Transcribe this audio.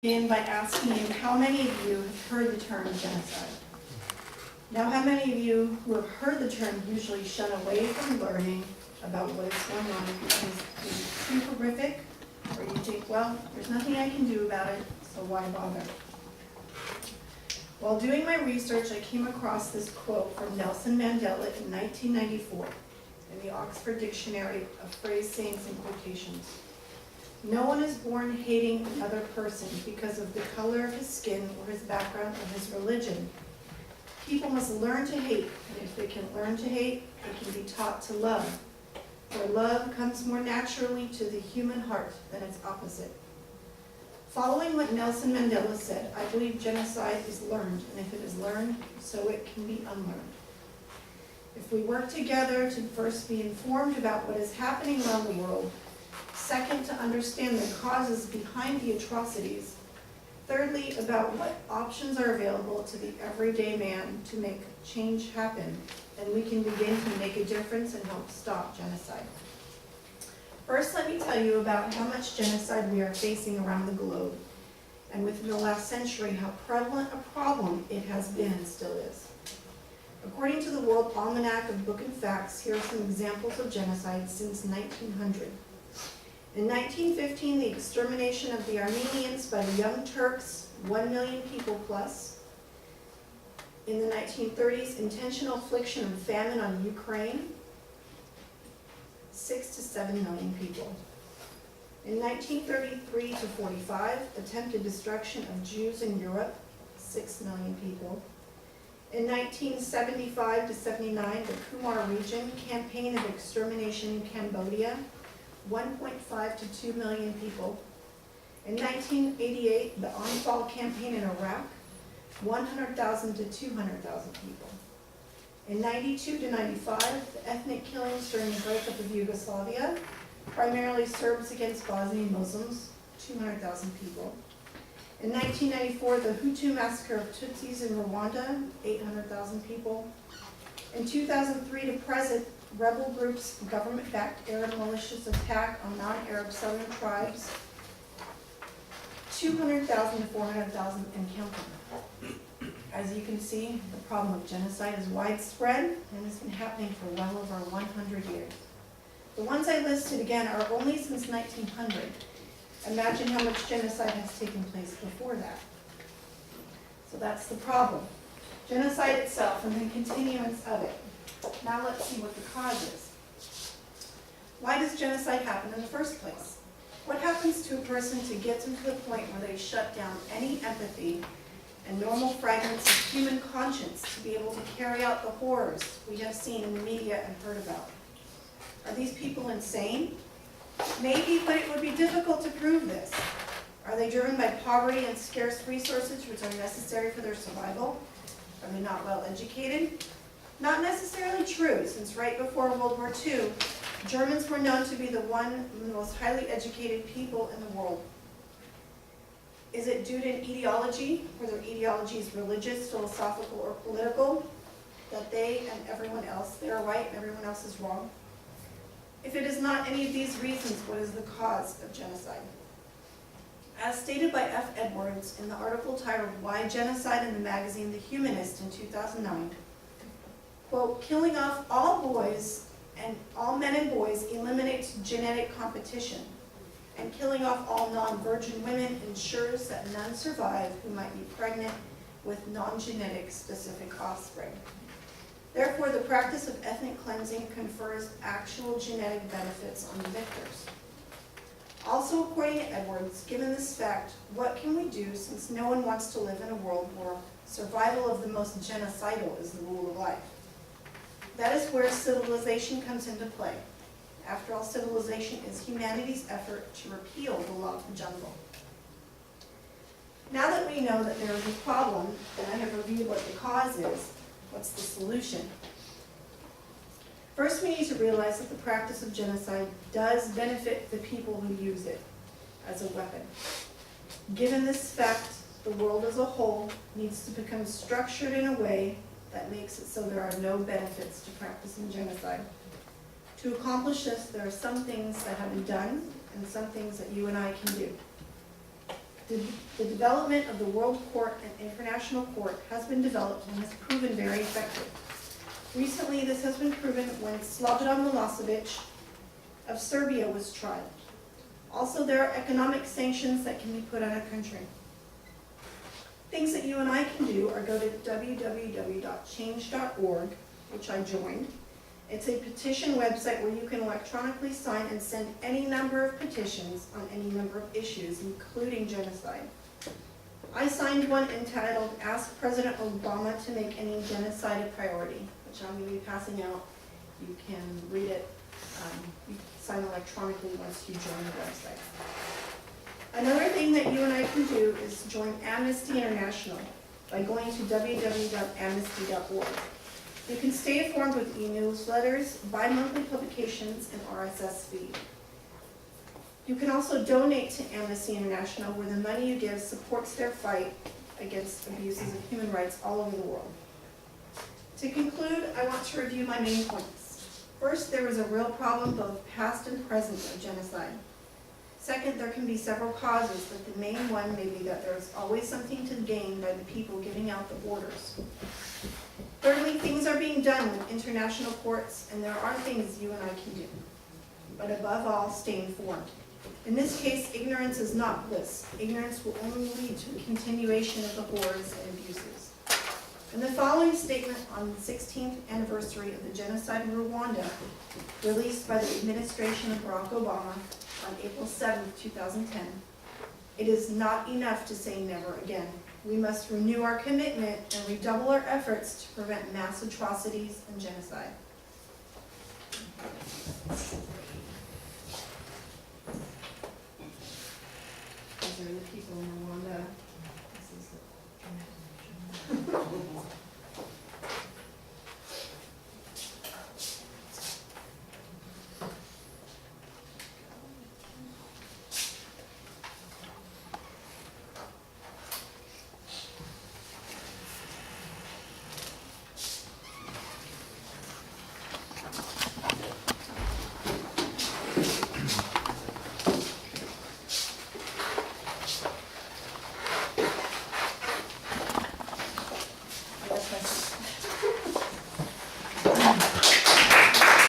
begin by asking you how many of you have heard the term genocide. Now, how many of you who have heard the term usually shun away from learning about what is going on because it's too horrific, or you think, well, there's nothing I can do about it, so why bother? While doing my research, I came across this quote from Nelson Mandela in 1994 in the Oxford Dictionary of Phrase, Sayings, and Quotations. No one is born hating another person because of the color of his skin or his background or his religion. People must learn to hate, and if they can learn to hate, they can be taught to love. For love comes more naturally to the human heart than its opposite. Following what Nelson Mandela said, I believe genocide is learned, and if it is learned, so it can be unlearned. If we work together to first be informed about what is happening around the world, second, to understand the causes behind the atrocities, thirdly, about what options are available to the everyday man to make change happen, then we can begin to make a difference and help stop genocide. First, let me tell you about how much genocide we are facing around the globe, and within the last century, how prevalent a problem it has been and still is. According to the World Almanac of Book and Facts, here are some examples of genocide since 1900. In 1915, the extermination of the Armenians by the Young Turks, 1 million people plus. In the 1930s, intentional affliction of famine on Ukraine, 6 to 7 million people. In 1933 to 45, attempted destruction of Jews in Europe, 6 million people. In 1975 to 79, the Kumar region campaign of extermination in Cambodia, 1.5 to 2 million people. In 1988, the Anfal campaign in Iraq, 100,000 to 200,000 people. In 92 to 95, the ethnic killings during the breakup of Yugoslavia, primarily Serbs against Bosnian Muslims, 200,000 people. In 1994, the Hutu massacre of Tutsis in Rwanda, 800,000 people. In 2003 to present, rebel groups, government-backed Arab militias attack on non-Arab southern tribes, 200,000 to 400,000 and counting. As you can see, the problem of genocide is widespread and has been happening for well over 100 years. The ones I listed, again, are only since 1900. Imagine how much genocide has taken place before that. So that's the problem. Genocide itself and the continuance of it. Now let's see what the cause is. Why does genocide happen in the first place? What happens to a person to get them to the point where they shut down any empathy and normal fragments of human conscience to be able to carry out the horrors we have seen in the media and heard about? Are these people insane? Maybe, but it would be difficult to prove this. Are they driven by poverty and scarce resources which are necessary for their survival? Are they not well educated? Not necessarily true, since right before World War II, Germans were known to be the most highly educated people in the world. Is it due to an ideology, whether ideology is religious, philosophical, or political, that they and everyone else, they're right and everyone else is wrong? If it is not any of these reasons, what is the cause of genocide? As stated by F. Edwards in the article titled Why Genocide in the magazine The Humanist in 2009, quote, killing off all boys and all men and boys eliminates genetic competition, and killing off all non-virgin women ensures that none survive who might be pregnant with non-genetic specific offspring. Therefore, the practice of ethnic cleansing confers actual genetic benefits on the victors. Also, according to Edwards, given this fact, what can we do since no one wants to live in a world where survival of the most genocidal is the rule of life? That is where civilization comes into play. After all, civilization is humanity's effort to repeal the law of the jungle. Now that we know that there is a problem, and I have reviewed what the cause is, what's the solution? First, we need to realize that the practice of genocide does benefit the people who use it as a weapon. Given this fact, the world as a whole needs to become structured in a way that makes it so there are no benefits to practicing genocide. To accomplish this, there are some things that have been done and some things that you and I can do. The development of the World Court and International Court has been developed and has proven very effective. Recently, this has been proven when Slobodan Milosevic of Serbia was tried. Also, there are economic sanctions that can be put on a country. Things that you and I can do are go to www.change.org, which I joined. It's a petition website where you can electronically sign and send any number of petitions on any number of issues, including genocide. I signed one entitled Ask President Obama to Make Any Genocide a Priority, which I'm going to be passing out. You can read it. You can sign electronically once you join the website. Another thing that you and I can do is join Amnesty International by going to www.amnesty.org. You can stay informed with e-newsletters, bi-monthly publications, and RSS feed. You can also donate to Amnesty International, where the money you give supports their fight against abuses of human rights all over the world. To conclude, I want to review my main points. First, there is a real problem, both past and present, of genocide. Second, there can be several causes, but the main one may be that there's always something to gain by the people giving out the orders. Thirdly, things are being done with international courts, and there are things you and I can do. But above all, stay informed. In this case, ignorance is not bliss. Ignorance will only lead to a continuation of the horrors and abuses. In the following statement on the 16th anniversary of the genocide in Rwanda, released by the administration of Barack Obama on April 7, 2010, it is not enough to say never again. We must renew our commitment and redouble our efforts to prevent mass atrocities and genocide. These are the people in Rwanda